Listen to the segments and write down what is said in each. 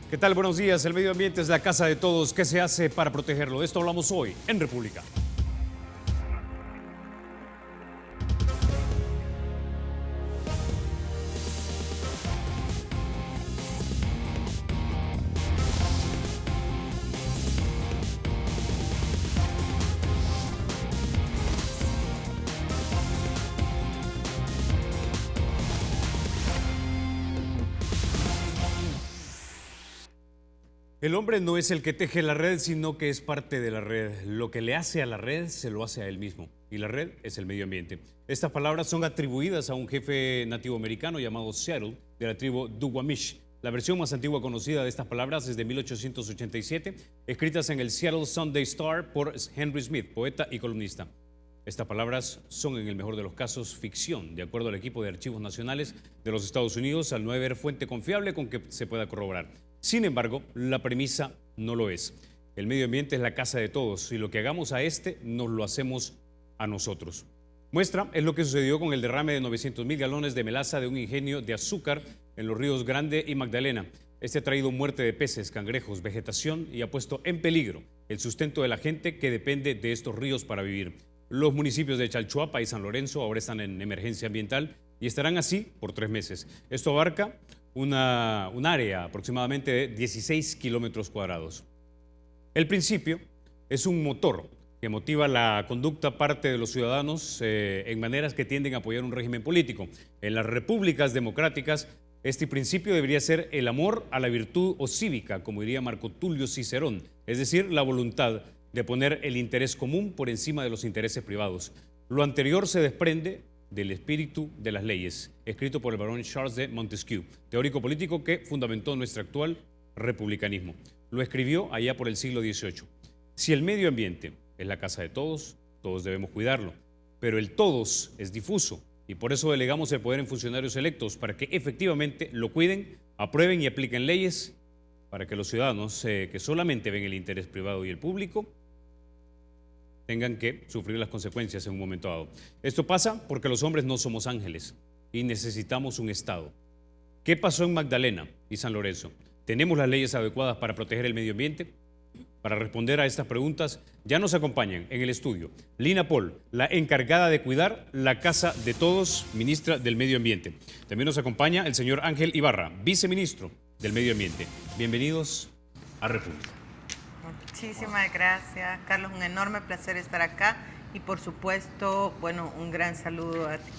¿Qué tal? Buenos días. El medio ambiente es la casa de todos. ¿Qué se hace para protegerlo? De esto hablamos hoy en República. El hombre no es el que teje la red, sino que es parte de la red. Lo que le hace a la red, se lo hace a él mismo. Y la red es el medio ambiente. Estas palabras son atribuidas a un jefe nativo americano llamado Seattle, de la tribu Duwamish. La versión más antigua conocida de estas palabras es de 1887, escritas en el Seattle Sunday Star por Henry Smith, poeta y columnista. Estas palabras son, en el mejor de los casos, ficción, de acuerdo al equipo de archivos nacionales de los Estados Unidos, al no haber fuente confiable con que se pueda corroborar. Sin embargo, la premisa no lo es. El medio ambiente es la casa de todos y lo que hagamos a este nos lo hacemos a nosotros. Muestra es lo que sucedió con el derrame de 900.000 galones de melaza de un ingenio de azúcar en los ríos Grande y Magdalena. Este ha traído muerte de peces, cangrejos, vegetación y ha puesto en peligro el sustento de la gente que depende de estos ríos para vivir. Los municipios de Chalchuapa y San Lorenzo ahora están en emergencia ambiental y estarán así por 3 meses. Esto abarca un área aproximadamente de 16 kilómetros cuadrados. El principio es un motor que motiva la conducta parte de los ciudadanos en maneras que tienden a apoyar un régimen político. En las repúblicas democráticas, este principio debería ser el amor a la virtud o cívica, como diría Marco Tulio Cicerón, es decir, la voluntad de poner el interés común por encima de los intereses privados. Lo anterior se desprende del espíritu de las leyes, escrito por el barón Charles de Montesquieu, teórico político que fundamentó nuestro actual republicanismo. Lo escribió allá por el siglo XVIII. Si el medio ambiente es la casa de todos, todos debemos cuidarlo, pero el todos es difuso y por eso delegamos el poder en funcionarios electos para que efectivamente lo cuiden, aprueben y apliquen leyes para que los ciudadanos que solamente ven el interés privado y el público tengan que sufrir las consecuencias en un momento dado. Esto pasa porque los hombres no somos ángeles y necesitamos un Estado. ¿Qué pasó en Magdalena y San Lorenzo? ¿Tenemos las leyes adecuadas para proteger el medio ambiente? Para responder a estas preguntas, ya nos acompañan en el estudio Lina Paul, la encargada de cuidar la casa de todos, ministra del Medio Ambiente. También nos acompaña el señor Ángel Ibarra, viceministro del Medio Ambiente. Bienvenidos a República. Muchísimas gracias, Carlos. Un enorme placer estar acá y, por supuesto, bueno, un gran saludo a ti.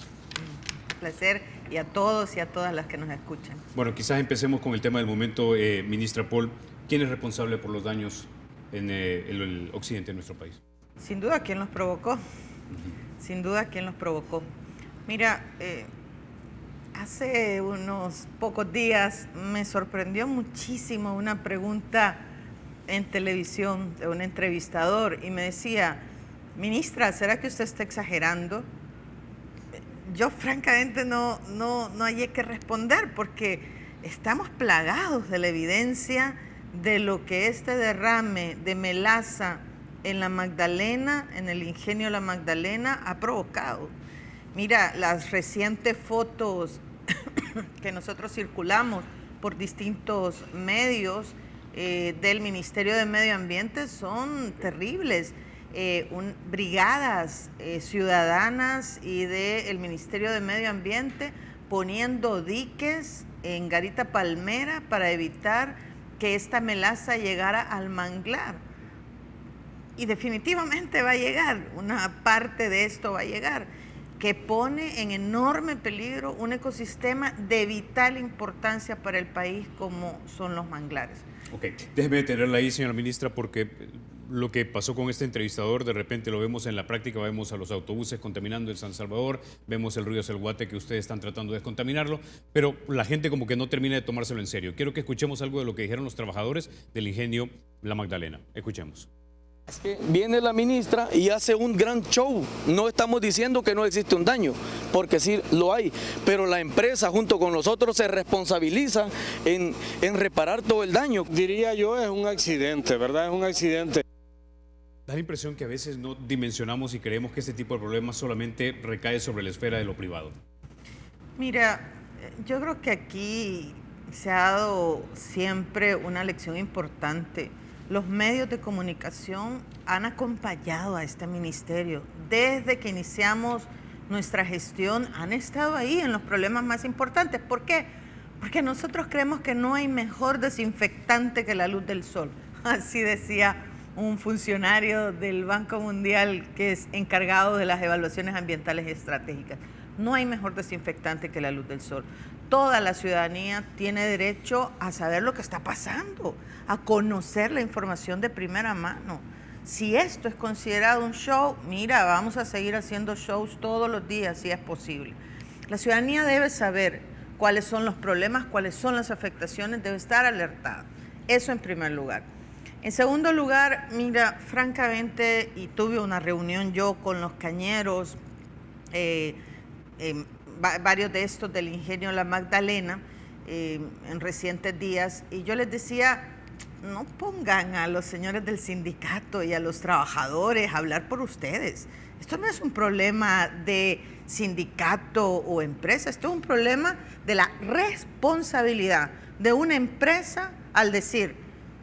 Un placer y a todos y a todas las que nos escuchan. Bueno, quizás empecemos con el tema del momento, ministra Paul. ¿Quién es responsable por los daños en el occidente de nuestro país? Sin duda, ¿quién los provocó? Sin duda, ¿quién los provocó? Mira, hace unos pocos días me sorprendió muchísimo una pregunta en televisión de un entrevistador y me decía: ministra, ¿será que usted está exagerando? Yo francamente no hallé que responder porque estamos plagados de la evidencia de lo que este derrame de melaza en la Magdalena, en el ingenio La Magdalena, ha provocado. Mira, las recientes fotos que nosotros circulamos por distintos medios del Ministerio de Medio Ambiente son terribles. Brigadas ciudadanas y del Ministerio de Medio Ambiente poniendo diques en Garita Palmera para evitar que esta melaza llegara al manglar. Y definitivamente va a llegar, una parte de esto va a llegar, que pone en enorme peligro un ecosistema de vital importancia para el país como son los manglares. Ok, déjeme detenerla ahí, señora ministra, porque lo que pasó con este entrevistador, de repente lo vemos en la práctica, vemos a los autobuses contaminando el San Salvador, vemos el río Selguate que ustedes están tratando de descontaminarlo, pero la gente como que no termina de tomárselo en serio. Quiero que escuchemos algo de lo que dijeron los trabajadores del ingenio La Magdalena. Escuchemos. Es que viene la ministra y hace un gran show. No estamos diciendo que no existe un daño, porque sí lo hay, pero la empresa junto con nosotros se responsabiliza en reparar todo el daño. Diría yo, es un accidente, ¿verdad? Es un accidente. Da la impresión que a veces no dimensionamos y creemos que este tipo de problemas solamente recae sobre la esfera de lo privado. Mira, yo creo que aquí se ha dado siempre una lección importante. Los medios de comunicación han acompañado a este ministerio. Desde que iniciamos nuestra gestión han estado ahí en los problemas más importantes. ¿Por qué? Porque nosotros creemos que no hay mejor desinfectante que la luz del sol. Así decía un funcionario del Banco Mundial que es encargado de las evaluaciones ambientales estratégicas. No hay mejor desinfectante que la luz del sol. Toda la ciudadanía tiene derecho a saber lo que está pasando, a conocer la información de primera mano. Si esto es considerado un show, mira, vamos a seguir haciendo shows todos los días si es posible. La ciudadanía debe saber cuáles son los problemas, cuáles son las afectaciones, debe estar alertada. Eso en primer lugar. En segundo lugar, mira, francamente, y tuve una reunión yo con los cañeros, varios de estos del ingenio La Magdalena, en recientes días, y yo les decía, no pongan a los señores del sindicato y a los trabajadores a hablar por ustedes. Esto no es un problema de sindicato o empresa, esto es un problema de la responsabilidad de una empresa al decir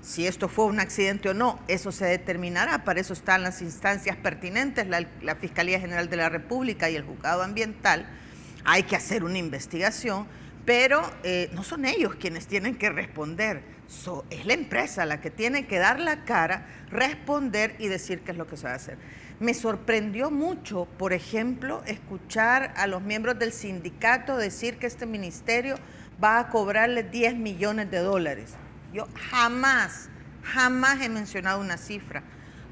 si esto fue un accidente o no. Eso se determinará, para eso están las instancias pertinentes, la Fiscalía General de la República y el Juzgado Ambiental. Hay que hacer una investigación, pero no son ellos quienes tienen que responder, es la empresa la que tiene que dar la cara, responder y decir qué es lo que se va a hacer. Me sorprendió mucho, por ejemplo, escuchar a los miembros del sindicato decir que este ministerio va a cobrarle 10 millones de dólares. Yo jamás he mencionado una cifra.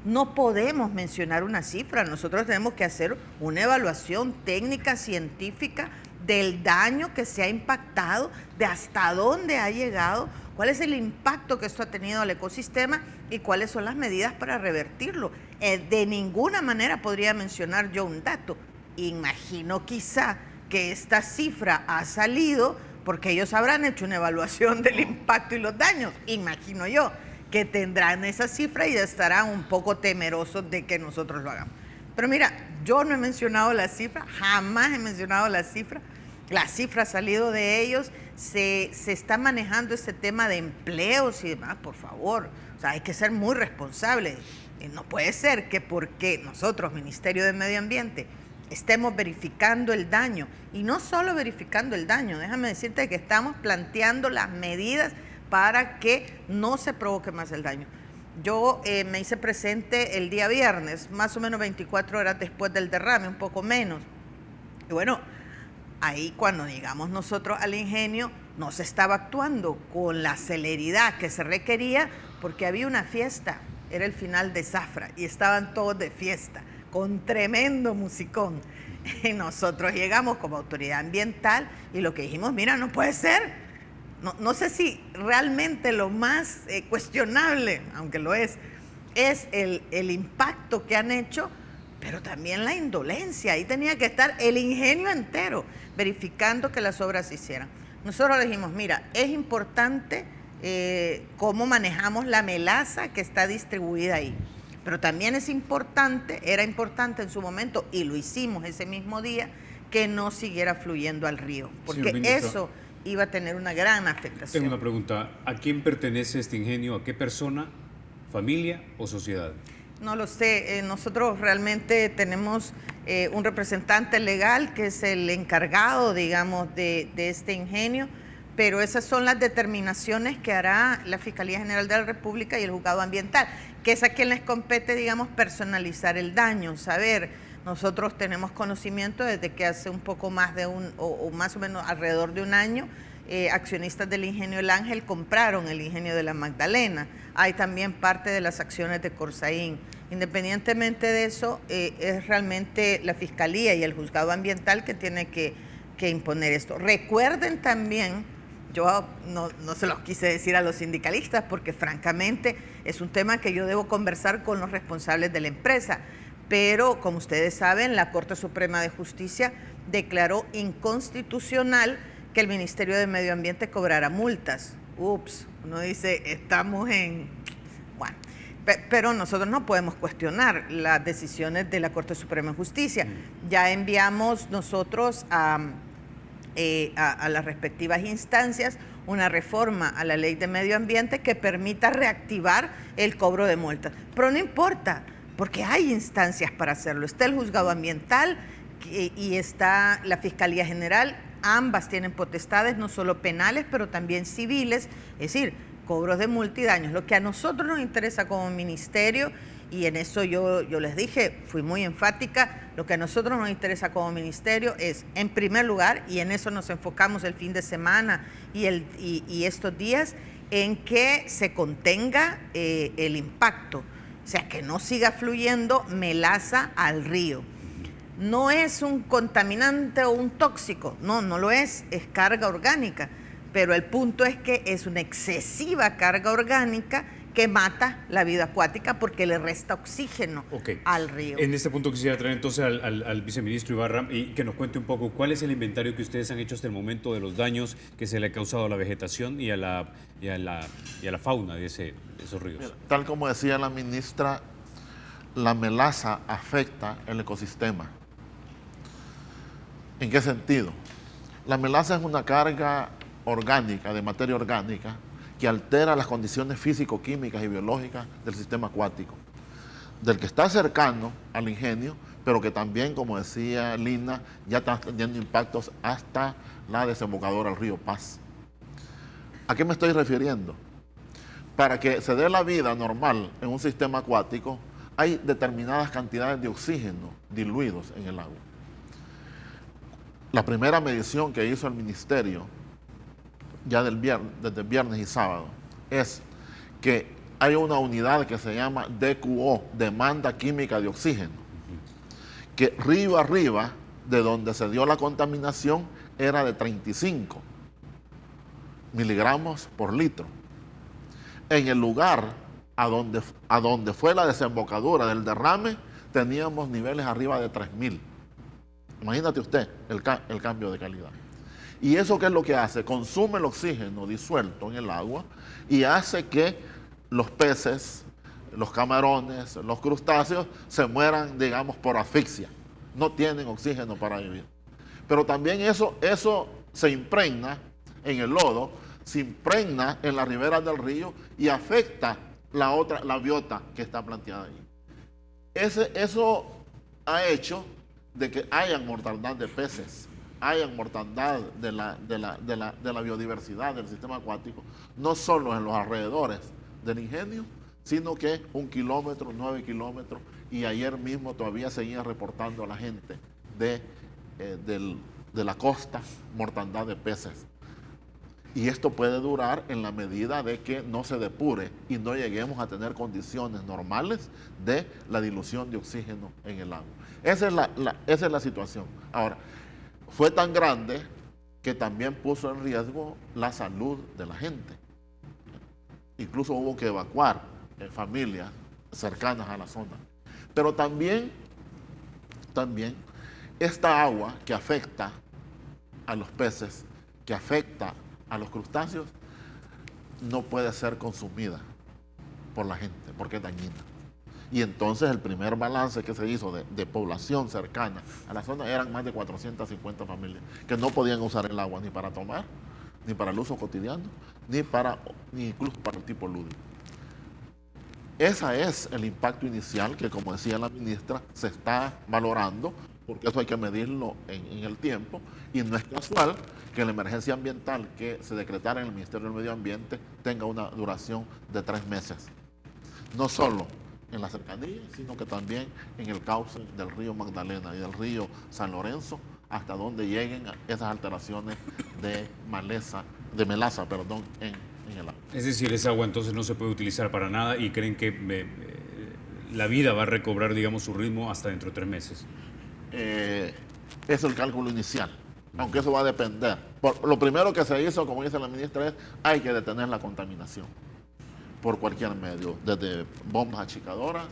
No podemos mencionar una cifra. Nosotros tenemos que hacer una evaluación técnica, científica, del daño que se ha impactado, de hasta dónde ha llegado, cuál es el impacto que esto ha tenido al ecosistema y cuáles son las medidas para revertirlo. De ninguna manera podría mencionar yo un dato. Imagino quizá que esta cifra ha salido porque ellos habrán hecho una evaluación del impacto y los daños. Imagino yo que tendrán esa cifra y estarán un poco temerosos de que nosotros lo hagamos. Pero mira, yo no he mencionado la cifra, jamás he mencionado la cifra. La cifra ha salido de ellos, se está manejando este tema de empleos y demás, por favor. O sea, hay que ser muy responsables. No puede ser que porque nosotros, Ministerio de Medio Ambiente, estemos verificando el daño, y no solo verificando el daño, déjame decirte que estamos planteando las medidas para que no se provoque más el daño. Yo me hice presente el día viernes, más o menos 24 horas después del derrame, un poco menos. Y bueno, ahí cuando llegamos nosotros al ingenio, no se estaba actuando con la celeridad que se requería porque había una fiesta, era el final de Zafra y estaban todos de fiesta, con tremendo musicón. Y nosotros llegamos como autoridad ambiental y lo que dijimos, mira, no puede ser. No sé si realmente lo más cuestionable, aunque lo es el impacto que han hecho, pero también la indolencia. Ahí tenía que estar el ingenio entero verificando que las obras se hicieran. Nosotros dijimos, mira, es importante cómo manejamos la melaza que está distribuida ahí. Pero también era importante en su momento, y lo hicimos ese mismo día, que no siguiera fluyendo al río, porque eso iba a tener una gran afectación. Tengo una pregunta, ¿a quién pertenece este ingenio? ¿A qué persona, familia o sociedad? No lo sé, nosotros realmente tenemos un representante legal que es el encargado, digamos, de este ingenio, pero esas son las determinaciones que hará la Fiscalía General de la República y el Juzgado Ambiental, que es a quien les compete, digamos, personalizar el daño, saber. Nosotros tenemos conocimiento desde que hace un poco más de o más o menos alrededor de un año, accionistas del ingenio El Ángel compraron el ingenio de La Magdalena. Hay también parte de las acciones de Corsaín. Independientemente de eso, es realmente la Fiscalía y el Juzgado Ambiental que tiene que imponer esto. Recuerden también, yo no se los quise decir a los sindicalistas porque francamente es un tema que yo debo conversar con los responsables de la empresa, pero como ustedes saben, la Corte Suprema de Justicia declaró inconstitucional que el Ministerio de Medio Ambiente cobrara multas. Ups, uno dice, estamos en... Bueno, pero nosotros no podemos cuestionar las decisiones de la Corte Suprema de Justicia. Ya enviamos nosotros a las respectivas instancias una reforma a la ley de medio ambiente que permita reactivar el cobro de multas. Pero no importa, porque hay instancias para hacerlo. Está el juzgado ambiental y está la Fiscalía General. Ambas tienen potestades, no solo penales, pero también civiles, es decir, cobros de multa y daños. Lo que a nosotros nos interesa como ministerio, y en eso yo les dije, fui muy enfática, lo que a nosotros nos interesa como ministerio es, en primer lugar, y en eso nos enfocamos el fin de semana y estos días, en que se contenga el impacto, o sea, que no siga fluyendo melaza al río. No es un contaminante o un tóxico, no lo es carga orgánica, pero el punto es que es una excesiva carga orgánica que mata la vida acuática porque le resta oxígeno al río. En este punto quisiera traer entonces al viceministro Ibarra y que nos cuente un poco cuál es el inventario que ustedes han hecho hasta el momento de los daños que se le ha causado a la vegetación y a la fauna de esos ríos. Mira, tal como decía la ministra, la melaza afecta el ecosistema. ¿En qué sentido? La melaza es una carga orgánica, de materia orgánica, que altera las condiciones físico-químicas y biológicas del sistema acuático, del que está cercano al ingenio, pero que también, como decía Lina, ya está teniendo impactos hasta la desembocadura al río Paz. ¿A qué me estoy refiriendo? Para que se dé la vida normal en un sistema acuático, hay determinadas cantidades de oxígeno diluidos en el agua. La primera medición que hizo el ministerio, ya desde viernes y sábado, es que hay una unidad que se llama DQO, demanda química de oxígeno, que río arriba de donde se dio la contaminación era de 35 miligramos por litro. En el lugar a donde fue la desembocadura del derrame, teníamos niveles arriba de 3.000. Imagínate usted el cambio de calidad. ¿Y eso qué es lo que hace? Consume el oxígeno disuelto en el agua y hace que los peces, los camarones, los crustáceos se mueran, digamos, por asfixia. No tienen oxígeno para vivir. Pero también eso se impregna en el lodo, se impregna en las riberas del río y afecta la biota que está planteada ahí. Eso ha hecho de que haya mortandad de peces, haya mortandad de la biodiversidad del sistema acuático, no solo en los alrededores del ingenio, sino que 1 kilómetro, 9 kilómetros, y ayer mismo todavía seguía reportando a la gente de la costa mortandad de peces. Y esto puede durar en la medida de que no se depure y no lleguemos a tener condiciones normales de la dilución de oxígeno en el agua. Esa es la situación. Ahora, fue tan grande que también puso en riesgo la salud de la gente. Incluso hubo que evacuar familias cercanas a la zona. Pero también esta agua que afecta a los peces, que afecta a los crustáceos, no puede ser consumida por la gente porque es dañina. Y entonces el primer balance que se hizo de población cercana a la zona eran más de 450 familias que no podían usar el agua ni para tomar, ni para el uso cotidiano, ni incluso para el tipo lúdico. Ese es el impacto inicial que, como decía la ministra, se está valorando, porque eso hay que medirlo en el tiempo, y no es casual que la emergencia ambiental que se decretara en el Ministerio del Medio Ambiente tenga una duración de 3 meses. No solo en la cercanía, sino que también en el cauce del río Magdalena y del río San Lorenzo, hasta donde lleguen esas alteraciones de melaza en el agua. Es decir, esa agua entonces no se puede utilizar para nada y creen que la vida va a recobrar, digamos, su ritmo hasta dentro de 3 meses. Es el cálculo inicial, aunque eso va a depender. Lo primero que se hizo, como dice la ministra, es hay que detener la contaminación por cualquier medio, desde bombas achicadoras,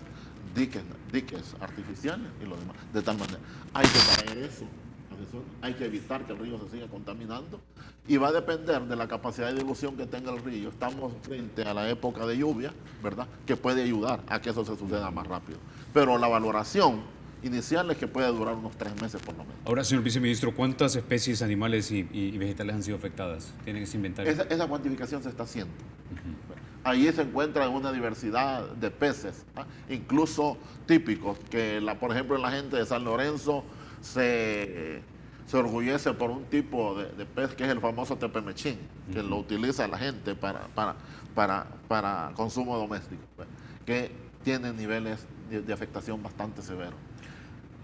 diques artificiales y lo demás. De tal manera, hay que traer eso, hay que evitar que el río se siga contaminando y va a depender de la capacidad de dilución que tenga el río. Estamos frente a la época de lluvia, ¿verdad?, que puede ayudar a que eso se suceda más rápido. Pero la valoración iniciales que puede durar unos 3 meses por lo menos. Ahora, señor viceministro, ¿cuántas especies animales y vegetales han sido afectadas? ¿Tienen ese inventario? Esa cuantificación se está haciendo. Ahí se encuentra una diversidad de peces, incluso típicos, que por ejemplo la gente de San Lorenzo se orgullece por un tipo de pez que es el famoso tepemechín, que lo utiliza la gente para consumo doméstico, que tiene niveles de afectación bastante severos.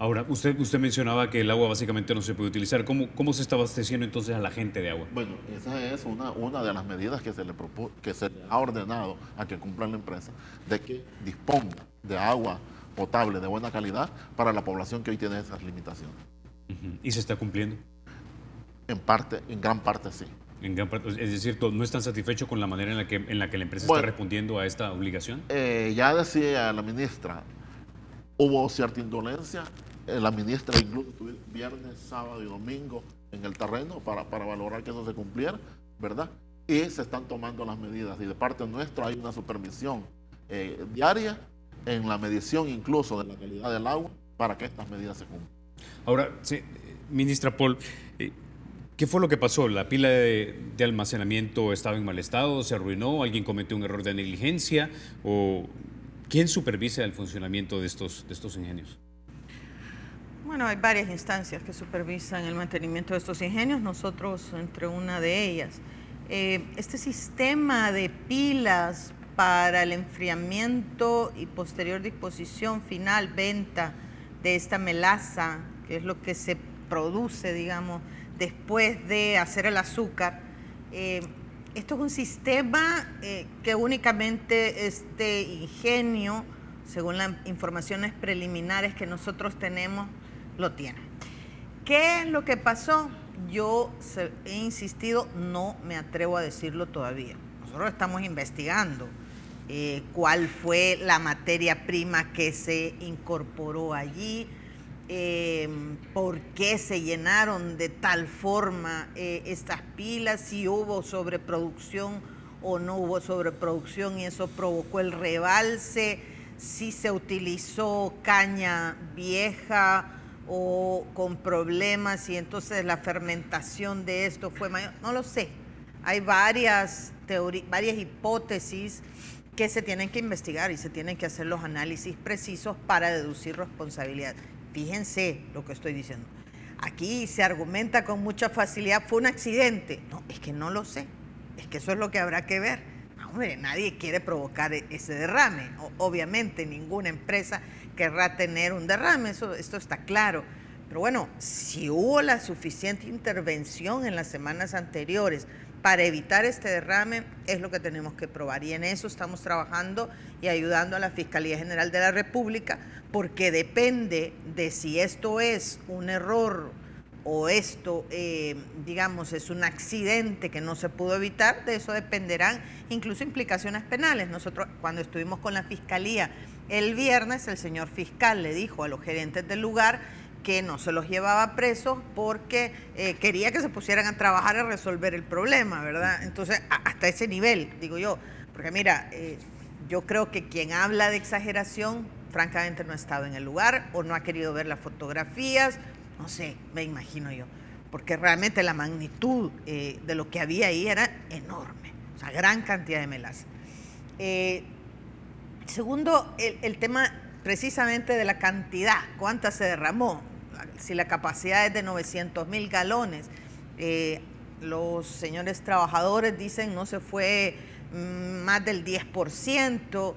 Ahora, usted mencionaba que el agua básicamente no se puede utilizar. ¿Cómo se está abasteciendo entonces a la gente de agua? Bueno, esa es una de las medidas que se le ha ordenado a que cumpla la empresa, de que disponga de agua potable de buena calidad para la población que hoy tiene esas limitaciones. ¿Y se está cumpliendo? En gran parte sí. En gran parte, es decir, ¿no están satisfechos con la manera en la que la empresa está respondiendo a esta obligación? Ya decía la ministra, hubo cierta indolencia. La ministra incluso estuvo viernes, sábado y domingo en el terreno para valorar que eso se cumpliera, ¿verdad? Y se están tomando las medidas. Y de parte nuestra hay una supervisión diaria en la medición incluso de la calidad del agua para que estas medidas se cumplan. Ahora, ministra Paul, ¿qué fue lo que pasó? ¿La pila de almacenamiento estaba en mal estado? ¿Se arruinó? ¿Alguien cometió un error de negligencia? ¿O quién supervisa el funcionamiento de estos ingenios? Bueno, hay varias instancias que supervisan el mantenimiento de estos ingenios, nosotros entre una de ellas. Este sistema de pilas para el enfriamiento y posterior disposición final, venta de esta melaza, que es lo que se produce, digamos, después de hacer el azúcar. Esto es un sistema que únicamente este ingenio, según las informaciones preliminares que nosotros tenemos, lo tiene. ¿Qué es lo que pasó? Yo he insistido, no me atrevo a decirlo todavía. Nosotros estamos investigando cuál fue la materia prima que se incorporó allí, por qué se llenaron de tal forma estas pilas, si hubo sobreproducción o no hubo sobreproducción y eso provocó el rebalse, si se utilizó caña vieja o con problemas y entonces la fermentación de esto fue mayor. No lo sé. Hay varias hipótesis que se tienen que investigar y se tienen que hacer los análisis precisos para deducir responsabilidad. Fíjense lo que estoy diciendo. Aquí se argumenta con mucha facilidad, fue un accidente. No, es que no lo sé. Es que eso es lo que habrá que ver. No, hombre, nadie quiere provocar ese derrame. Obviamente ninguna empresa querrá tener un derrame, esto está claro. Pero bueno, si hubo la suficiente intervención en las semanas anteriores para evitar este derrame, es lo que tenemos que probar. Y en eso estamos trabajando y ayudando a la Fiscalía General de la República, porque depende de si esto es un error o esto, digamos, es un accidente que no se pudo evitar, de eso dependerán incluso implicaciones penales. Nosotros, cuando estuvimos con la Fiscalía el viernes, el señor fiscal le dijo a los gerentes del lugar que no se los llevaba presos porque quería que se pusieran a trabajar a resolver el problema, ¿verdad? Entonces, hasta ese nivel, digo yo, porque mira, yo creo que quien habla de exageración, francamente no ha estado en el lugar o no ha querido ver las fotografías, no sé, me imagino yo, porque realmente la magnitud de lo que había ahí era enorme, o sea, gran cantidad de melaza. Segundo, el tema precisamente de la cantidad, cuánta se derramó. Si la capacidad es de 900,000 galones, los señores trabajadores dicen no se fue más del 10%.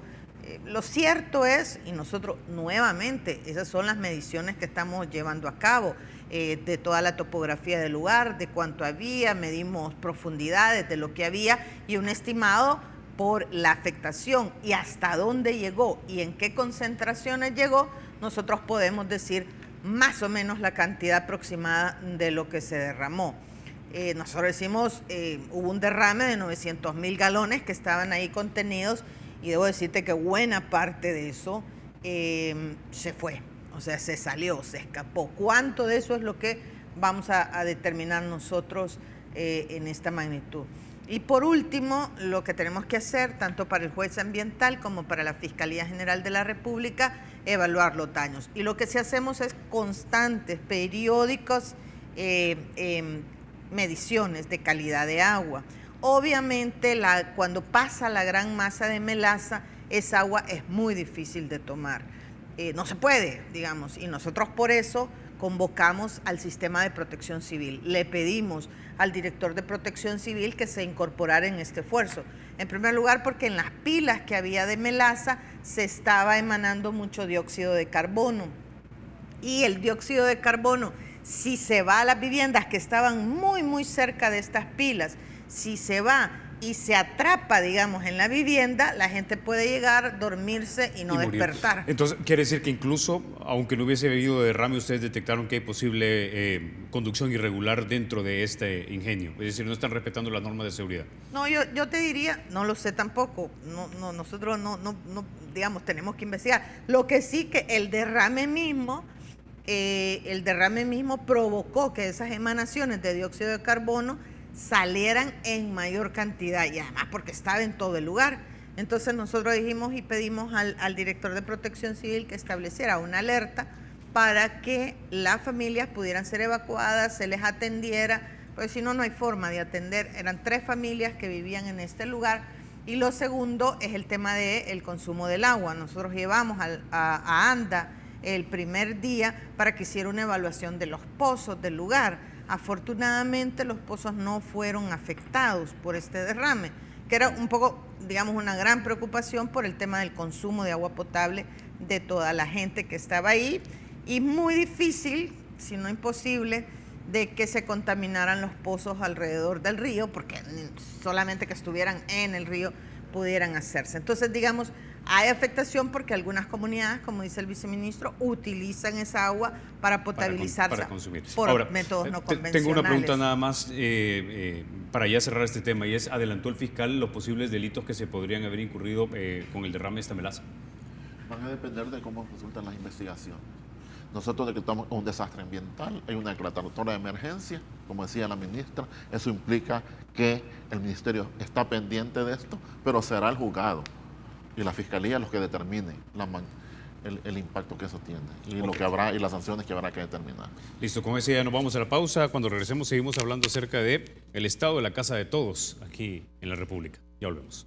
Lo cierto es, y nosotros nuevamente, esas son las mediciones que estamos llevando a cabo, de toda la topografía del lugar, de cuánto había, medimos profundidades de lo que había y un estimado por la afectación y hasta dónde llegó y en qué concentraciones llegó, nosotros podemos decir más o menos la cantidad aproximada de lo que se derramó. Nosotros decimos, hubo un derrame de 900,000 galones que estaban ahí contenidos y debo decirte que buena parte de eso se fue, o sea, se salió, se escapó. ¿Cuánto de eso es lo que vamos a determinar nosotros en esta magnitud? Y por último, lo que tenemos que hacer, tanto para el juez ambiental como para la Fiscalía General de la República, evaluar los daños. Y lo que sí hacemos es constantes, periódicos, mediciones de calidad de agua. Obviamente, cuando pasa la gran masa de melaza, esa agua es muy difícil de tomar. No se puede, digamos, y nosotros por eso convocamos al sistema de protección civil. Le pedimos al director de protección civil que se incorporara en este esfuerzo. En primer lugar, porque en las pilas que había de melaza se estaba emanando mucho dióxido de carbono. Y el dióxido de carbono, si se va a las viviendas que estaban muy, muy cerca de estas pilas, si se va y se atrapa, digamos, en la vivienda, la gente puede llegar, dormirse y no despertar. Entonces, quiere decir que incluso, aunque no hubiese habido derrame, ustedes detectaron que hay posible conducción irregular dentro de este ingenio. Es decir, no están respetando las normas de seguridad. No, yo te diría, no lo sé tampoco. Nosotros no, digamos, tenemos que investigar. Lo que sí que el derrame mismo provocó que esas emanaciones de dióxido de carbono salieran en mayor cantidad y además porque estaba en todo el lugar. Entonces nosotros dijimos y pedimos al director de protección civil que estableciera una alerta para que las familias pudieran ser evacuadas, se les atendiera, porque si no, no hay forma de atender. Eran 3 familias que vivían en este lugar. Y lo segundo es el tema del consumo del agua. Nosotros llevamos a ANDA el primer día para que hiciera una evaluación de los pozos del lugar. Afortunadamente los pozos no fueron afectados por este derrame, que era un poco, digamos, una gran preocupación por el tema del consumo de agua potable de toda la gente que estaba ahí, y muy difícil, si no imposible, de que se contaminaran los pozos alrededor del río, porque solamente que estuvieran en el río pudieran hacerse. Entonces, digamos, hay afectación porque algunas comunidades, como dice el viceministro, utilizan esa agua para potabilizarse para consumir. por Ahora, métodos no convencionales. Tengo una pregunta nada más para ya cerrar este tema, y es, ¿adelantó el fiscal los posibles delitos que se podrían haber incurrido con el derrame de esta melaza? Van a depender de cómo resultan las investigaciones. Nosotros decretamos un desastre ambiental, hay una declaratoria de emergencia, como decía la ministra, eso implica que el ministerio está pendiente de esto, pero será el juzgado y la fiscalía los que determinen el impacto que eso tiene y lo que habrá y las sanciones que habrá que determinar. Listo, con eso ya nos vamos a la pausa. Cuando regresemos seguimos hablando acerca de el estado de la casa de todos aquí en la República. Ya volvemos.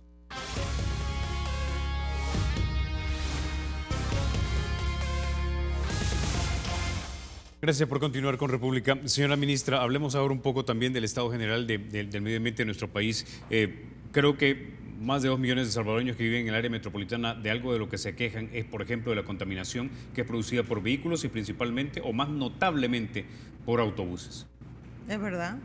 Gracias por continuar con República. Señora ministra, hablemos ahora un poco también del estado general del medio ambiente de nuestro país. Creo que más de 2 millones de salvadoreños que viven en el área metropolitana, de algo de lo que se quejan es, por ejemplo, de la contaminación que es producida por vehículos y principalmente, o más notablemente, por autobuses. Es verdad,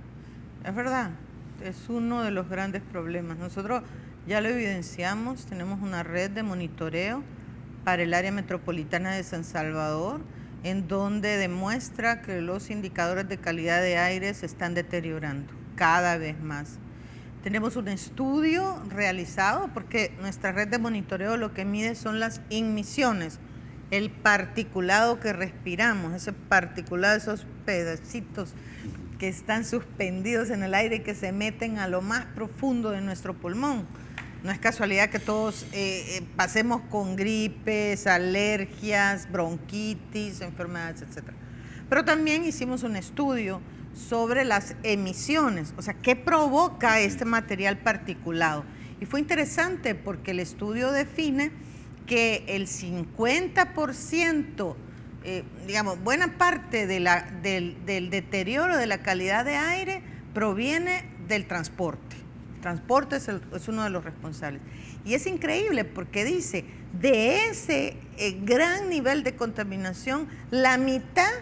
es uno de los grandes problemas. Nosotros ya lo evidenciamos, tenemos una red de monitoreo para el área metropolitana de San Salvador, en donde demuestra que los indicadores de calidad de aire se están deteriorando cada vez más. Tenemos un estudio realizado porque nuestra red de monitoreo lo que mide son las emisiones, el particulado que respiramos, ese particulado, esos pedacitos que están suspendidos en el aire y que se meten a lo más profundo de nuestro pulmón. No es casualidad que todos pasemos con gripes, alergias, bronquitis, enfermedades, etc. Pero también hicimos un estudio sobre las emisiones, o sea, ¿qué provoca este material particulado? Y fue interesante porque el estudio define que el 50%, digamos, buena parte de del deterioro de la calidad de aire proviene del transporte. El transporte es uno de los responsables. Y es increíble porque dice, de ese gran nivel de contaminación, la mitad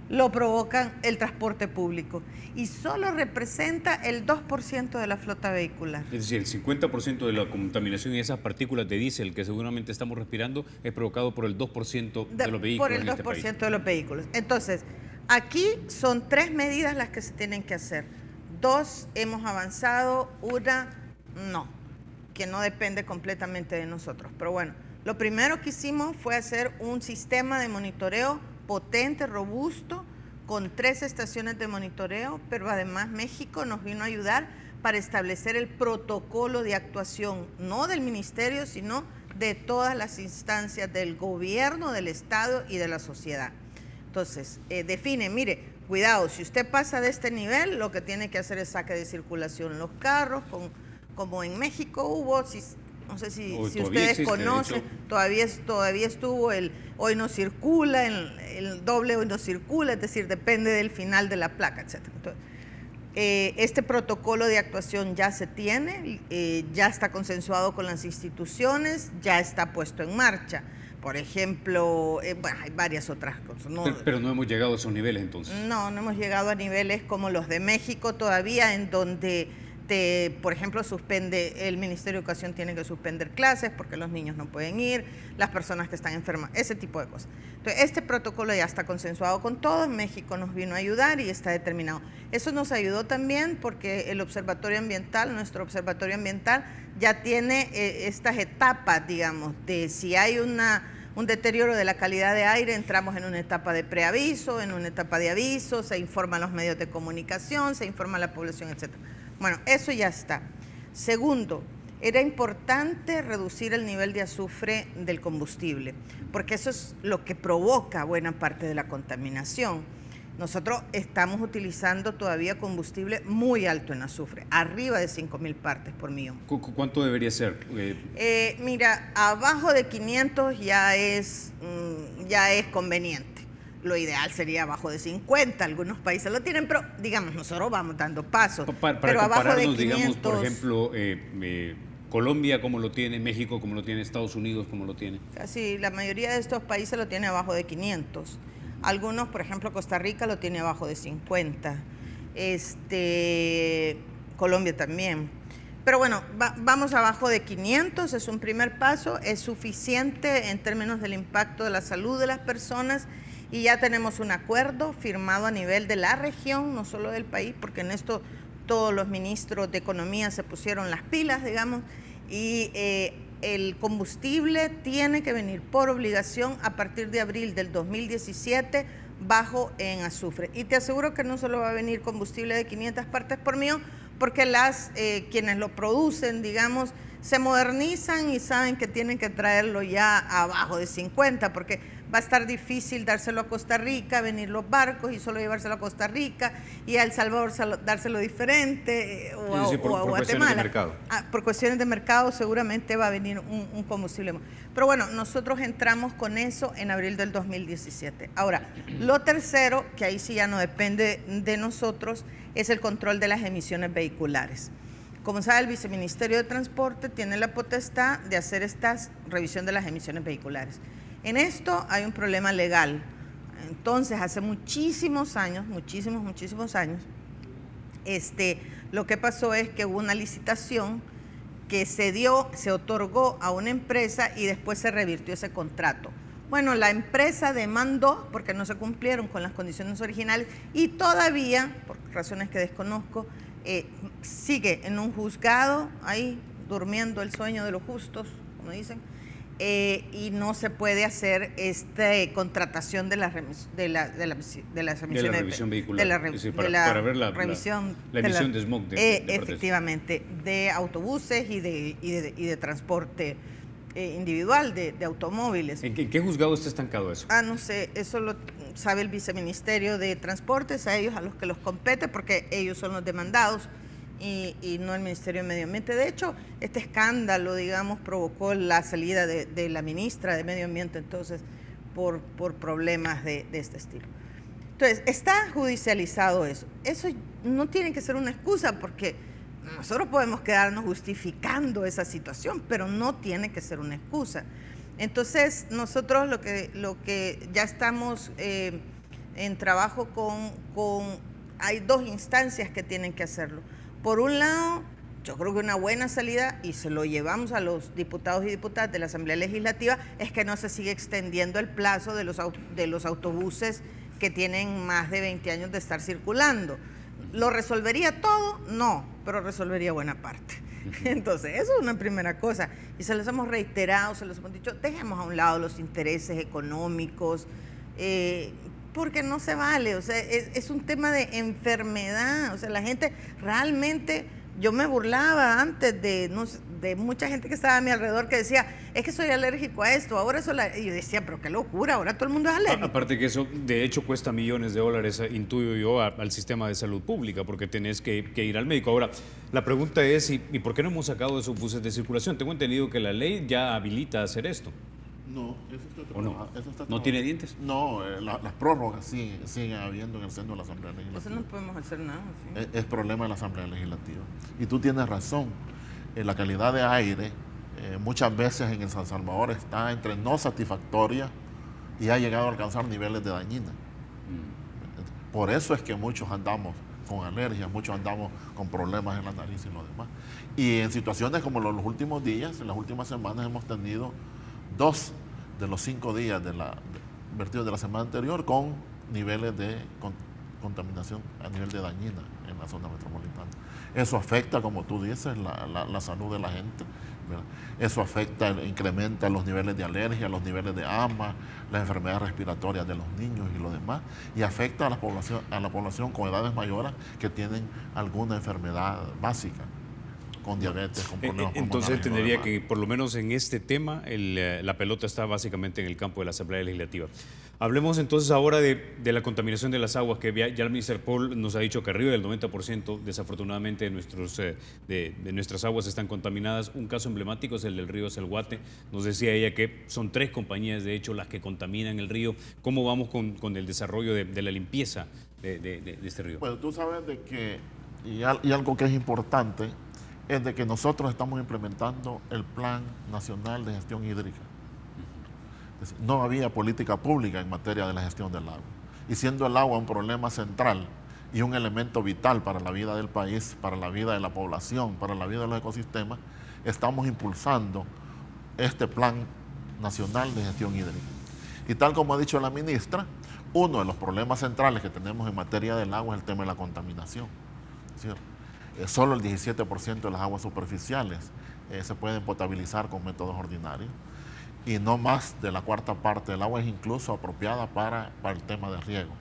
lo provocan el transporte público y solo representa el 2% de la flota vehicular. Es decir, el 50% de la contaminación y esas partículas de diésel que seguramente estamos respirando es provocado por el 2% de los vehículos. Por el 2% de los vehículos. Entonces, aquí son 3 medidas las que se tienen que hacer. 2 hemos avanzado, una no, que no depende completamente de nosotros. Pero bueno, lo primero que hicimos fue hacer un sistema de monitoreo potente, robusto, con 3 estaciones de monitoreo, pero además México nos vino a ayudar para establecer el protocolo de actuación, no del ministerio, sino de todas las instancias del gobierno, del Estado y de la sociedad. Entonces, define, mire, cuidado, si usted pasa de este nivel, lo que tiene que hacer es saque de circulación los carros, como en México hubo, no sé si ustedes conocen, todavía estuvo el hoy no circula, el doble hoy no circula, es decir, depende del final de la placa, etc. Entonces, este protocolo de actuación ya se tiene, ya está consensuado con las instituciones, ya está puesto en marcha. Por ejemplo, bueno, hay varias otras cosas. Pero no hemos llegado a esos niveles entonces. No hemos llegado a niveles como los de México todavía, en donde, por ejemplo, el Ministerio de Educación tiene que suspender clases porque los niños no pueden ir, las personas que están enfermas, ese tipo de cosas. Entonces, este protocolo ya está consensuado con todos, México nos vino a ayudar y está determinado. Eso nos ayudó también porque el Observatorio Ambiental, nuestro Observatorio Ambiental, ya tiene estas etapas, digamos, de si hay un deterioro de la calidad de aire, entramos en una etapa de preaviso, en una etapa de aviso, se informan los medios de comunicación, se informa a la población, etc. Bueno, eso ya está. Segundo, era importante reducir el nivel de azufre del combustible, porque eso es lo que provoca buena parte de la contaminación. Nosotros estamos utilizando todavía combustible muy alto en azufre, arriba de 5.000 partes por millón. ¿Cuánto debería ser? Mira, abajo de 500 ya es conveniente. Lo ideal sería abajo de 50, algunos países lo tienen, pero digamos, nosotros vamos dando pasos. Para pero abajo de 500, digamos, por ejemplo, Colombia como lo tiene, México como lo tiene, Estados Unidos como lo tiene. Casi la mayoría de estos países lo tiene abajo de 500. Algunos, por ejemplo, Costa Rica lo tiene abajo de 50. Colombia también. Pero bueno, vamos abajo de 500, es un primer paso, es suficiente en términos del impacto de la salud de las personas y ya tenemos un acuerdo firmado a nivel de la región, no solo del país, porque en esto todos los ministros de Economía se pusieron las pilas, digamos, y el combustible tiene que venir por obligación a partir de abril del 2017 bajo en azufre. Y te aseguro que no solo va a venir combustible de 500 partes por millón, porque quienes lo producen, digamos, se modernizan y saben que tienen que traerlo ya abajo de 50, porque va a estar difícil dárselo a Costa Rica, venir los barcos y solo llevárselo a Costa Rica, y a El Salvador dárselo diferente, o a Guatemala. Cuestiones de mercado. Por cuestiones de mercado seguramente va a venir un combustible. Pero bueno, nosotros entramos con eso en abril del 2017. Ahora, lo tercero, que ahí sí ya no depende de nosotros, es el control de las emisiones vehiculares. Como sabe, el Viceministerio de Transporte tiene la potestad de hacer esta revisión de las emisiones vehiculares. En esto hay un problema legal. Entonces, hace muchísimos años, lo que pasó es que hubo una licitación que se otorgó a una empresa y después se revirtió ese contrato. Bueno, la empresa demandó porque no se cumplieron con las condiciones originales y todavía, por razones que desconozco, sigue en un juzgado, ahí durmiendo el sueño de los justos, como dicen, y no se puede hacer contratación de las emisiones de la revisión vehicular, para ver la emisión de smog efectivamente, de autobuses y de transporte individual, de automóviles. ¿En qué juzgado está estancado eso? No sé, eso lo sabe el Viceministerio de Transportes, a ellos a los que los compete, porque ellos son los demandados y no el Ministerio de Medio Ambiente. De hecho, este escándalo, digamos, provocó la salida de la ministra de Medio Ambiente, entonces, por problemas de este estilo. Entonces, está judicializado eso. Eso no tiene que ser una excusa, porque nosotros podemos quedarnos justificando esa situación, pero no tiene que ser una excusa. Entonces, nosotros lo que ya estamos en trabajo hay dos instancias que tienen que hacerlo. Por un lado, yo creo que una buena salida, y se lo llevamos a los diputados y diputadas de la Asamblea Legislativa, es que no se sigue extendiendo el plazo de los autobuses que tienen más de 20 años de estar circulando. ¿Lo resolvería todo? No, pero resolvería buena parte. Entonces, eso es una primera cosa. Y se los hemos reiterado, se los hemos dicho, dejemos a un lado los intereses económicos, porque no se vale. O sea, es un tema de enfermedad. O sea, la gente realmente Yo me burlaba antes de, no sé, de mucha gente que estaba a mi alrededor que decía, es que soy alérgico a esto, ahora soy y yo decía, pero qué locura, ahora todo el mundo es alérgico. Aparte que eso, de hecho, cuesta millones de dólares, intuyo yo, al sistema de salud pública, porque tenés que ir al médico. Ahora, la pregunta es, ¿y por qué no hemos sacado esos buses de circulación? Tengo entendido que la ley ya habilita hacer esto. No, eso está ¿O no? trabajado, eso está ¿No trabajado. tiene dientes? No, las prórrogas siguen habiendo en el seno de la Asamblea Eso Legislativa. no podemos hacer nada. ¿Sí? Es problema de la Asamblea Legislativa. Y tú tienes razón, la calidad de aire muchas veces en El Salvador está entre no satisfactoria y ha llegado a alcanzar niveles de dañina. Por eso es que muchos andamos con alergias, muchos andamos con problemas en la nariz y lo demás. Y en situaciones como los últimos días, en las últimas semanas hemos tenido 2 de los 5 días vertidos de la semana anterior con niveles de contaminación a nivel de dañina en la zona metropolitana. Eso afecta, como tú dices, la salud de la gente, ¿verdad? Eso afecta, incrementa los niveles de alergia, los niveles de asma, las enfermedades respiratorias de los niños y lo demás, y afecta a la población con edades mayores que tienen alguna enfermedad básica, con diabetes, con problemas Entonces pulmonares y lo entendería demás. que por lo menos en este tema la pelota está básicamente en el campo de la Asamblea Legislativa. Hablemos entonces ahora de la contaminación de las aguas, que ya el Mr. Paul nos ha dicho que arriba del 90% desafortunadamente de nuestras aguas están contaminadas. Un caso emblemático es el del río Selguate. Nos decía ella que son 3 compañías de hecho las que contaminan el río. ¿Cómo vamos con el desarrollo de la limpieza de este río? Bueno, tú sabes de que, y algo que es importante, es de que nosotros estamos implementando el Plan Nacional de Gestión Hídrica. Es decir, no había política pública en materia de la gestión del agua. Y siendo el agua un problema central y un elemento vital para la vida del país, para la vida de la población, para la vida de los ecosistemas, estamos impulsando este Plan Nacional de Gestión Hídrica. Y tal como ha dicho la ministra, uno de los problemas centrales que tenemos en materia del agua es el tema de la contaminación. ¿Cierto? Solo el 17% de las aguas superficiales se pueden potabilizar con métodos ordinarios y no más de la 1/4 parte del agua es incluso apropiada para el tema de riego.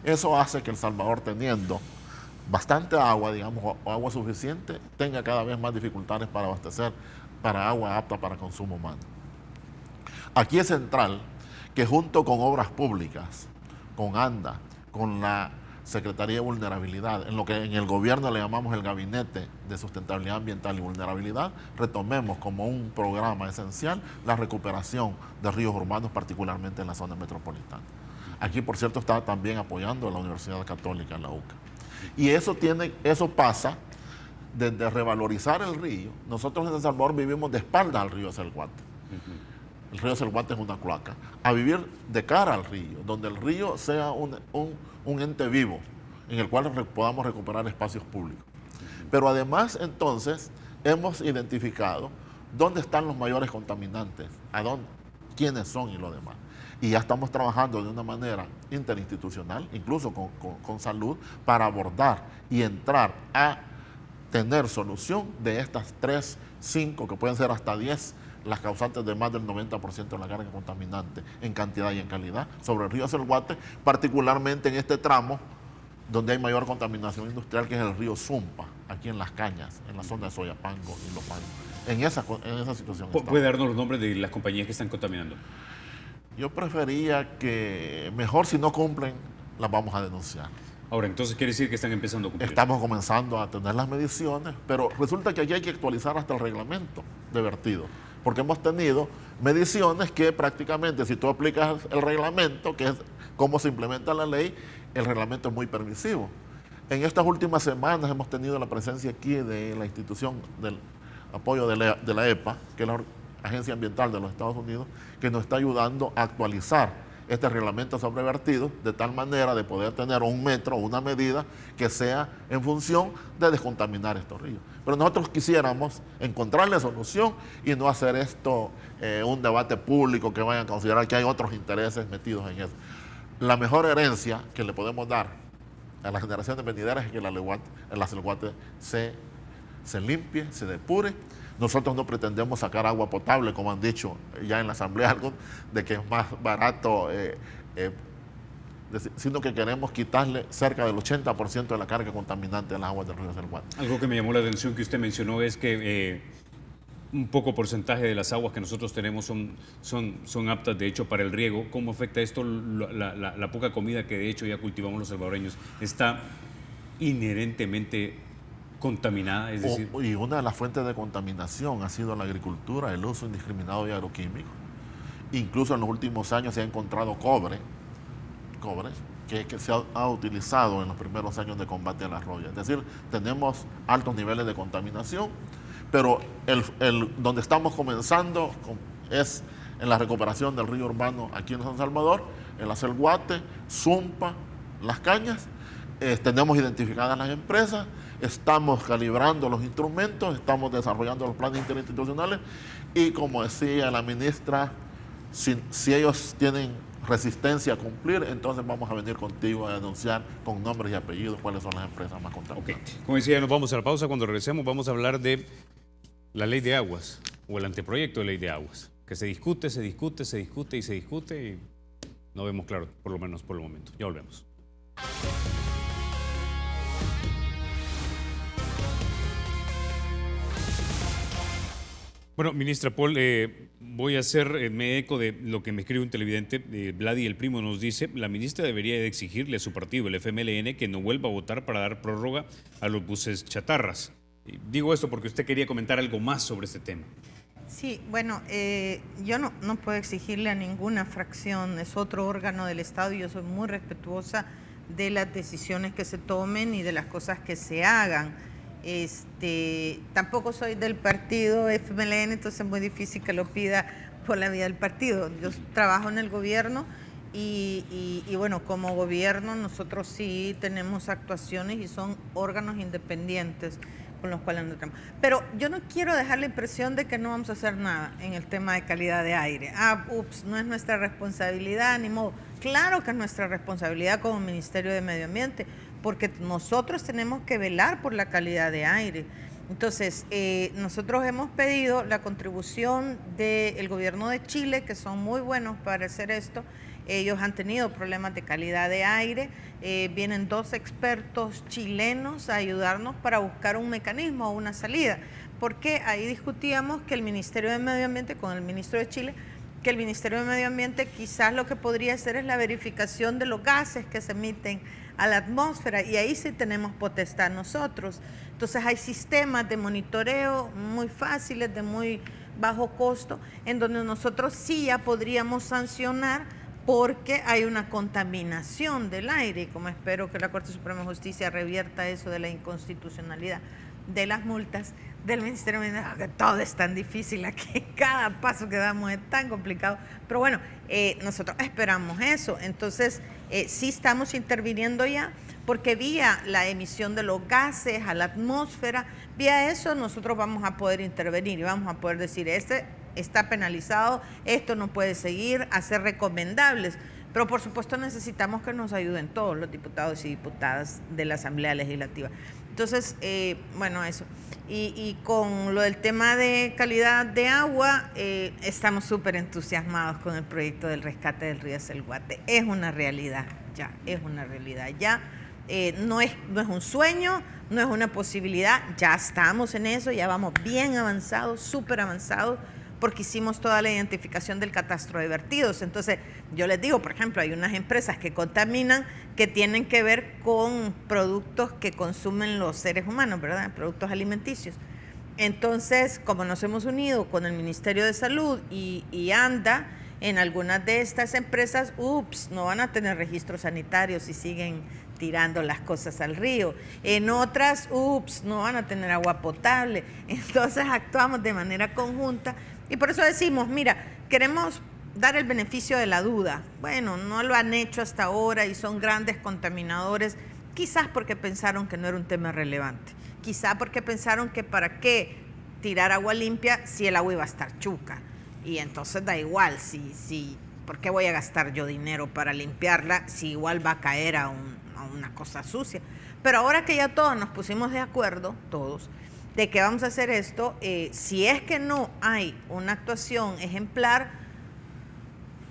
Eso hace que El Salvador, teniendo bastante agua, digamos, o agua suficiente, tenga cada vez más dificultades para abastecer para agua apta para consumo humano. Aquí es central que junto con obras públicas, con ANDA, con la Secretaría de Vulnerabilidad, en lo que en el gobierno le llamamos el Gabinete de Sustentabilidad Ambiental y Vulnerabilidad, retomemos como un programa esencial la recuperación de ríos urbanos, particularmente en la zona metropolitana. Aquí, por cierto, está también apoyando a la Universidad Católica, la UCA. Y eso pasa desde revalorizar el río. Nosotros en El Salvador vivimos de espaldas al río Selguate. El río Selguate es una cloaca. A vivir de cara al río, donde el río sea un ente vivo en el cual podamos recuperar espacios públicos. Pero además, entonces, hemos identificado dónde están los mayores contaminantes, quiénes son y lo demás. Y ya estamos trabajando de una manera interinstitucional, incluso con salud, para abordar y entrar a tener solución de estas 3, 5, que pueden ser hasta 10, las causantes de más del 90% de la carga contaminante en cantidad y en calidad sobre el río Selguate, particularmente en este tramo donde hay mayor contaminación industrial, que es el río Zumpa, aquí en Las Cañas, en la zona de Soyapango y Lopango. En esa situación estamos. ¿Puede darnos los nombres de las compañías que están contaminando? Yo prefería que mejor, si no cumplen, las vamos a denunciar. Ahora, entonces quiere decir que están empezando a cumplir. Estamos comenzando a tener las mediciones, pero resulta que aquí hay que actualizar hasta el reglamento de vertido, porque hemos tenido mediciones que prácticamente, si tú aplicas el reglamento, que es cómo se implementa la ley, el reglamento es muy permisivo. En estas últimas semanas hemos tenido la presencia aquí de la institución del apoyo de la EPA, que es la Agencia Ambiental de los Estados Unidos, que nos está ayudando a actualizar este reglamento sobre vertidos de tal manera de poder tener un metro o una medida que sea en función de descontaminar estos ríos. Pero nosotros quisiéramos encontrarle solución y no hacer esto un debate público que vayan a considerar que hay otros intereses metidos en eso. La mejor herencia que le podemos dar a las generaciones venideras es que la Selguate se limpie, se depure. Nosotros no pretendemos sacar agua potable, como han dicho ya en la Asamblea algo, de que es más barato sino que queremos quitarle cerca del 80% de la carga contaminante de las aguas del río Selguate. Algo que me llamó la atención que usted mencionó es que un poco porcentaje de las aguas que nosotros tenemos son aptas, de hecho, para el riego. ¿Cómo afecta esto la poca comida que de hecho ya cultivamos los salvadoreños? ¿Está inherentemente contaminada? Es decir, Y una de las fuentes de contaminación ha sido la agricultura, el uso indiscriminado de agroquímicos. Incluso en los últimos años se ha encontrado cobre que se ha utilizado en los primeros años de combate a la roya. Es decir, tenemos altos niveles de contaminación, pero donde estamos comenzando es en la recuperación del río urbano aquí en San Salvador, en la Selguate, Zumpa, Las Cañas. Tenemos identificadas las empresas, estamos calibrando los instrumentos, estamos desarrollando los planes interinstitucionales y, como decía la ministra, si ellos tienen resistencia a cumplir, entonces vamos a venir contigo a denunciar con nombres y apellidos cuáles son las empresas más contaminadas. Okay. Como decía, nos vamos a la pausa. Cuando regresemos vamos a hablar de la ley de aguas o el anteproyecto de ley de aguas, que se discute y no vemos claro, por lo menos por el momento. Ya volvemos. Bueno, ministra Paul, voy a hacerme eco de lo que me escribe un televidente. Vladi el Primo nos dice: la ministra debería de exigirle a su partido, el FMLN, que no vuelva a votar para dar prórroga a los buses chatarras. Digo esto porque usted quería comentar algo más sobre este tema. Sí, bueno, yo no puedo exigirle a ninguna fracción, es otro órgano del Estado y yo soy muy respetuosa de las decisiones que se tomen y de las cosas que se hagan. Tampoco soy del partido FMLN, entonces es muy difícil que lo pida por la vía del partido. Yo trabajo en el gobierno y bueno, como gobierno nosotros sí tenemos actuaciones y son órganos independientes con los cuales nos tenemos. Pero yo no quiero dejar la impresión de que no vamos a hacer nada en el tema de calidad de aire. No es nuestra responsabilidad, ni modo. Claro que es nuestra responsabilidad como Ministerio de Medio Ambiente, porque nosotros tenemos que velar por la calidad de aire. Entonces, nosotros hemos pedido la contribución del gobierno de Chile, que son muy buenos para hacer esto. Ellos han tenido problemas de calidad de aire. Vienen 2 expertos chilenos a ayudarnos para buscar un mecanismo o una salida. Porque ahí discutíamos que el Ministerio de Medio Ambiente, con el ministro de Chile, que el Ministerio de Medio Ambiente quizás lo que podría hacer es la verificación de los gases que se emiten a la atmósfera, y ahí sí tenemos potestad nosotros. Entonces hay sistemas de monitoreo muy fáciles, de muy bajo costo, en donde nosotros sí ya podríamos sancionar porque hay una contaminación del aire, y como espero que la Corte Suprema de Justicia revierta eso de la inconstitucionalidad de las multas del Ministerio de Medio Ambiente, que todo es tan difícil aquí, cada paso que damos es tan complicado, pero bueno, nosotros esperamos eso. Entonces sí estamos interviniendo ya, porque vía la emisión de los gases a la atmósfera, vía eso nosotros vamos a poder intervenir y vamos a poder decir: este está penalizado, esto no puede seguir, hacer recomendables. Pero por supuesto necesitamos que nos ayuden todos los diputados y diputadas de la Asamblea Legislativa. Entonces, bueno, eso. Y con lo del tema de calidad de agua, estamos súper entusiasmados con el proyecto del rescate del río Selguate. Es una realidad, ya, es una realidad. Ya no es un sueño, no es una posibilidad, ya estamos en eso, ya vamos bien avanzados, súper avanzados, porque hicimos toda la identificación del catastro de vertidos. Entonces, yo les digo, por ejemplo, hay unas empresas que contaminan que tienen que ver con productos que consumen los seres humanos, ¿verdad? Productos alimenticios. Entonces, como nos hemos unido con el Ministerio de Salud y ANDA, en algunas de estas empresas, no van a tener registros sanitarios y siguen tirando las cosas al río. En otras, no van a tener agua potable. Entonces, actuamos de manera conjunta. Y por eso decimos, mira, queremos dar el beneficio de la duda. Bueno, no lo han hecho hasta ahora y son grandes contaminadores, quizás porque pensaron que no era un tema relevante, quizás porque pensaron que para qué tirar agua limpia si el agua iba a estar chuca. Y entonces da igual, ¿por qué voy a gastar yo dinero para limpiarla si igual va a caer a una cosa sucia? Pero ahora que ya todos nos pusimos de acuerdo, todos, de que vamos a hacer esto, si es que no hay una actuación ejemplar,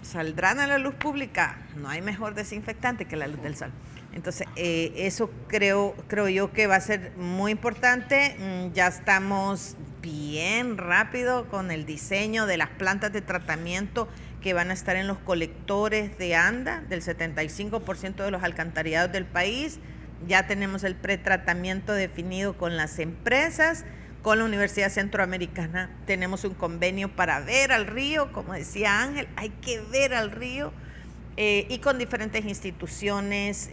saldrán a la luz pública, no hay mejor desinfectante que la luz del sol. Entonces, eso creo yo que va a ser muy importante. Ya estamos bien rápido con el diseño de las plantas de tratamiento que van a estar en los colectores de ANDA, del 75% de los alcantarillados del país. Ya tenemos el pretratamiento definido con las empresas. Con la Universidad Centroamericana tenemos un convenio para ver al río, como decía Ángel, hay que ver al río. Y con diferentes instituciones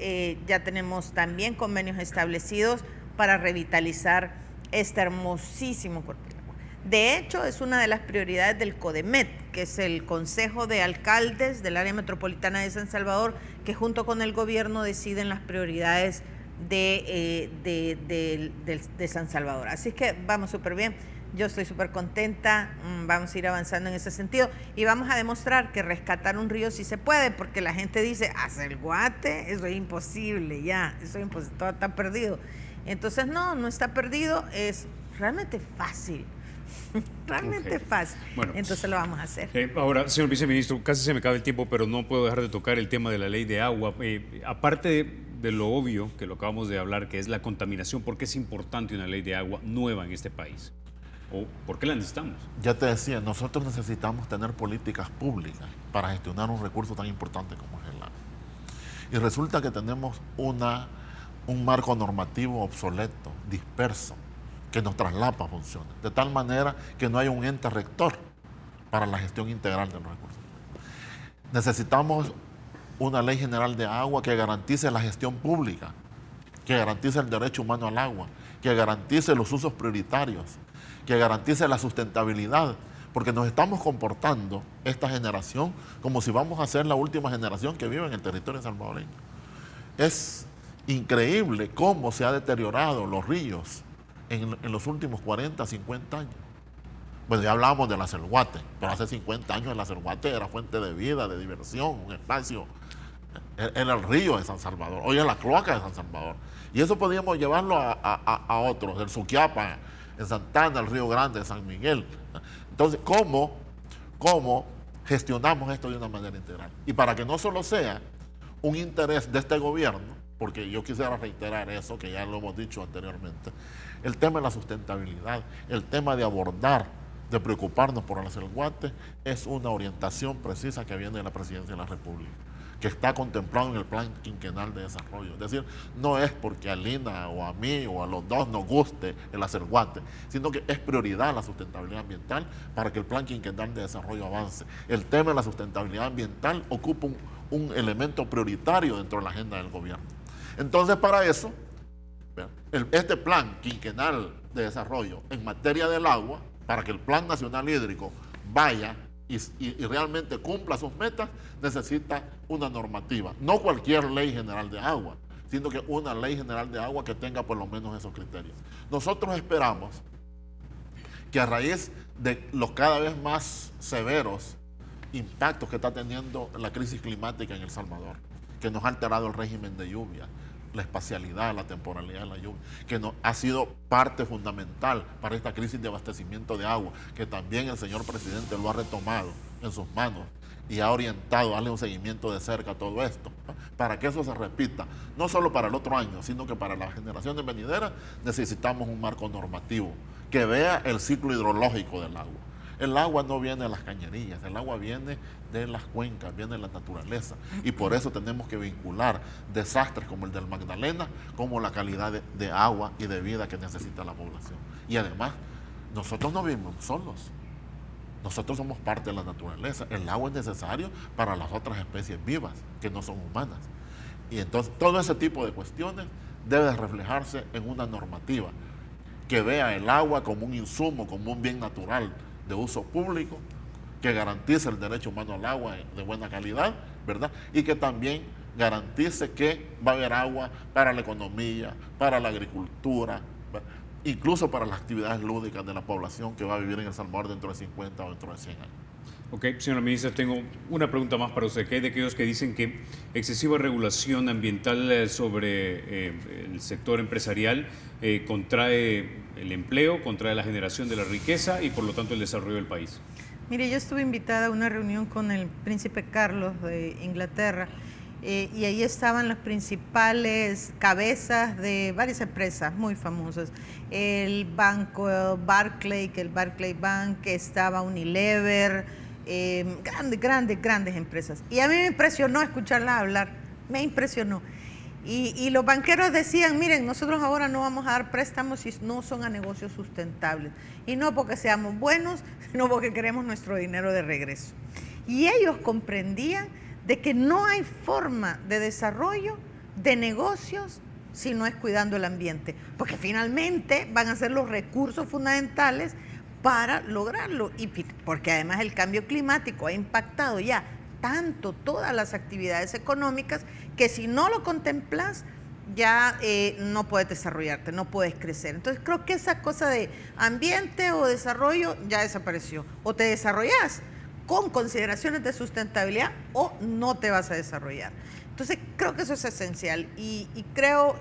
ya tenemos también convenios establecidos para revitalizar este hermosísimo cuerpo de agua. De hecho, es una de las prioridades del CODEMET, que es el Consejo de Alcaldes del Área Metropolitana de San Salvador, que junto con el gobierno deciden las prioridades de San Salvador. Así que vamos súper bien. Yo estoy súper contenta, vamos a ir avanzando en ese sentido y vamos a demostrar que rescatar un río sí se puede, porque la gente dice, hacer el Guate, eso es imposible, ya, eso es imposible, todo está perdido. Entonces no está perdido, es realmente fácil, realmente fácil. Bueno, entonces lo vamos a hacer. Ahora, señor viceministro, casi se me acaba el tiempo, pero no puedo dejar de tocar el tema de la ley de agua. Aparte de lo obvio, que lo acabamos de hablar, que es la contaminación, ¿por qué es importante una ley de agua nueva en este país? ¿O por qué la necesitamos? Ya te decía, nosotros necesitamos tener políticas públicas para gestionar un recurso tan importante como es el agua. Y resulta que tenemos un marco normativo obsoleto, disperso, que nos traslapa funciones, de tal manera que no hay un ente rector para la gestión integral de los recursos. Necesitamos una ley general de agua que garantice la gestión pública, que garantice el derecho humano al agua, que garantice los usos prioritarios, que garantice la sustentabilidad, porque nos estamos comportando, esta generación, como si vamos a ser la última generación que vive en el territorio salvadoreño. Es increíble cómo se han deteriorado los ríos en los últimos 40, 50 años. Bueno, ya hablábamos de la Celguate, pero hace 50 años la Celguate era fuente de vida, de diversión, un espacio. Era el río de San Salvador, hoy es la cloaca de San Salvador. Y eso podíamos llevarlo a otros, el Suquiapa, en Santana, el Río Grande, San Miguel. Entonces, ¿cómo gestionamos esto de una manera integral? Y para que no solo sea un interés de este gobierno, porque yo quisiera reiterar eso, que ya lo hemos dicho anteriormente, el tema de la sustentabilidad, el tema de abordar, de preocuparnos por el Celguate, es una orientación precisa que viene de la Presidencia de la República, que está contemplado en el Plan Quinquenal de Desarrollo. Es decir, no es porque a Lina o a mí o a los dos nos guste el Celguate, sino que es prioridad la sustentabilidad ambiental para que el Plan Quinquenal de Desarrollo avance. El tema de la sustentabilidad ambiental ocupa un elemento prioritario dentro de la agenda del gobierno. Entonces, para eso, este Plan Quinquenal de Desarrollo en materia del agua, para que el Plan Nacional Hídrico vaya y realmente cumpla sus metas, necesita una normativa. No cualquier ley general de agua, sino que una ley general de agua que tenga por lo menos esos criterios. Nosotros esperamos que a raíz de los cada vez más severos impactos que está teniendo la crisis climática en El Salvador, que nos ha alterado el régimen de lluvia, la espacialidad, la temporalidad de la lluvia, que ha sido parte fundamental para esta crisis de abastecimiento de agua, que también el señor presidente lo ha retomado en sus manos y ha orientado, darle un seguimiento de cerca a todo esto, para que eso se repita, no solo para el otro año, sino que para las generaciones venideras necesitamos un marco normativo que vea el ciclo hidrológico del agua. El agua no viene de las cañerías, el agua viene de las cuencas, viene de la naturaleza. Y por eso tenemos que vincular desastres como el del Magdalena como la calidad de agua y de vida que necesita la población. Y además, nosotros no vivimos solos. Nosotros somos parte de la naturaleza. El agua es necesario para las otras especies vivas que no son humanas. Y entonces, todo ese tipo de cuestiones debe reflejarse en una normativa que vea el agua como un insumo, como un bien natural de uso público, que garantice el derecho humano al agua de buena calidad, ¿verdad? Y que también garantice que va a haber agua para la economía, para la agricultura, ¿verdad? Incluso para las actividades lúdicas de la población que va a vivir en El Salvador dentro de 50 o dentro de 100 años. Ok, señora ministra, tengo una pregunta más para usted. ¿Qué hay de aquellos que dicen que excesiva regulación ambiental sobre el sector empresarial contrae el empleo, contrae la generación de la riqueza y por lo tanto el desarrollo del país? Mire, yo estuve invitada a una reunión con el príncipe Carlos de Inglaterra y ahí estaban las principales cabezas de varias empresas muy famosas. El banco el Barclay Bank, estaba Unilever, grandes empresas. Y a mí me impresionó escucharlas hablar, me impresionó. Y los banqueros decían, miren, nosotros ahora no vamos a dar préstamos si no son a negocios sustentables. Y no porque seamos buenos, sino porque queremos nuestro dinero de regreso. Y ellos comprendían de que no hay forma de desarrollo de negocios si no es cuidando el ambiente. Porque finalmente van a ser los recursos fundamentales para lograrlo. Y porque además el cambio climático ha impactado ya tanto todas las actividades económicas que si no lo contemplas ya no puedes desarrollarte, no puedes crecer. Entonces creo que esa cosa de ambiente o desarrollo ya desapareció. O te desarrollas con consideraciones de sustentabilidad o no te vas a desarrollar. Entonces creo que eso es esencial y creo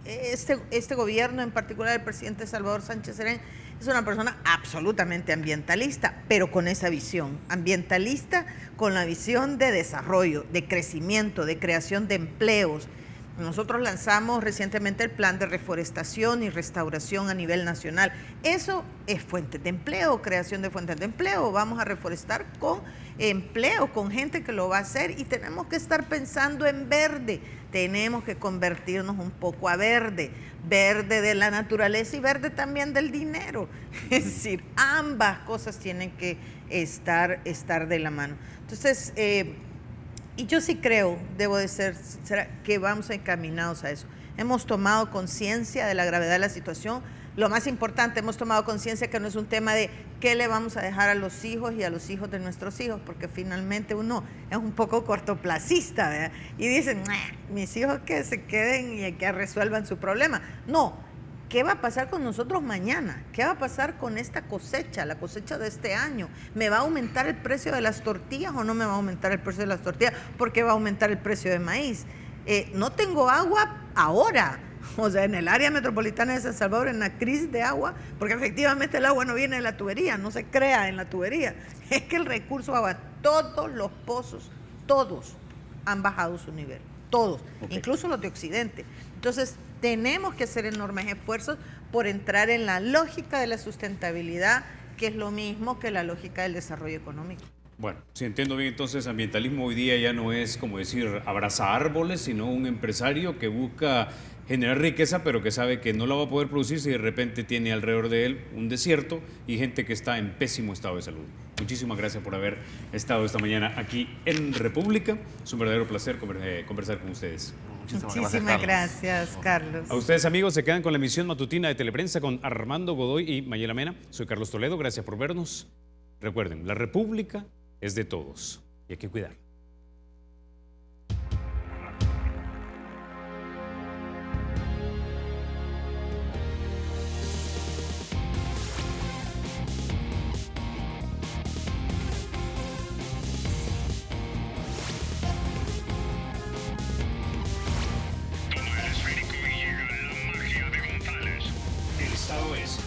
este gobierno, en particular el presidente Salvador Sánchez Serén, es una persona absolutamente ambientalista, pero con esa visión, ambientalista con la visión de desarrollo, de crecimiento, de creación de empleos. Nosotros lanzamos recientemente el plan de reforestación y restauración a nivel nacional. Eso es fuentes de empleo, creación de fuentes de empleo. Vamos a reforestar con empleo, con gente que lo va a hacer y tenemos que estar pensando en verde. Tenemos que convertirnos un poco a verde, verde de la naturaleza y verde también del dinero. Es decir, ambas cosas tienen que estar de la mano. Entonces, y yo sí creo, debo de ser sincera, que vamos encaminados a eso. Hemos tomado conciencia de la gravedad de la situación. Lo más importante, hemos tomado conciencia que no es un tema de qué le vamos a dejar a los hijos y a los hijos de nuestros hijos, porque finalmente uno es un poco cortoplacista, ¿verdad? Y dicen, mis hijos que se queden y que resuelvan su problema. No, ¿qué va a pasar con nosotros mañana? ¿Qué va a pasar con esta cosecha, la cosecha de este año? ¿Me va a aumentar el precio de las tortillas o no me va a aumentar el precio de las tortillas? ¿Por qué va a aumentar el precio de maíz? No tengo agua ahora. O sea, en el área metropolitana de San Salvador, en la crisis de agua, porque efectivamente el agua no viene de la tubería, no se crea en la tubería. Es que el recurso agua, todos los pozos, todos han bajado su nivel, todos, incluso los de Occidente. Entonces, tenemos que hacer enormes esfuerzos por entrar en la lógica de la sustentabilidad, que es lo mismo que la lógica del desarrollo económico. Bueno, si entiendo bien, entonces ambientalismo hoy día ya no es como decir abraza árboles, sino un empresario que busca generar riqueza, pero que sabe que no la va a poder producir si de repente tiene alrededor de él un desierto y gente que está en pésimo estado de salud. Muchísimas gracias por haber estado esta mañana aquí en República. Es un verdadero placer conversar con ustedes. Muchísimas gracias, Carlos. A ustedes, amigos, se quedan con la emisión matutina de Teleprensa con Armando Godoy y Mayela Mena. Soy Carlos Toledo, gracias por vernos. Recuerden, la República es de todos y hay que cuidarla.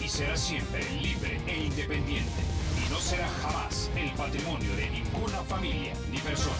Será siempre libre e independiente y no será jamás el patrimonio de ninguna familia ni persona.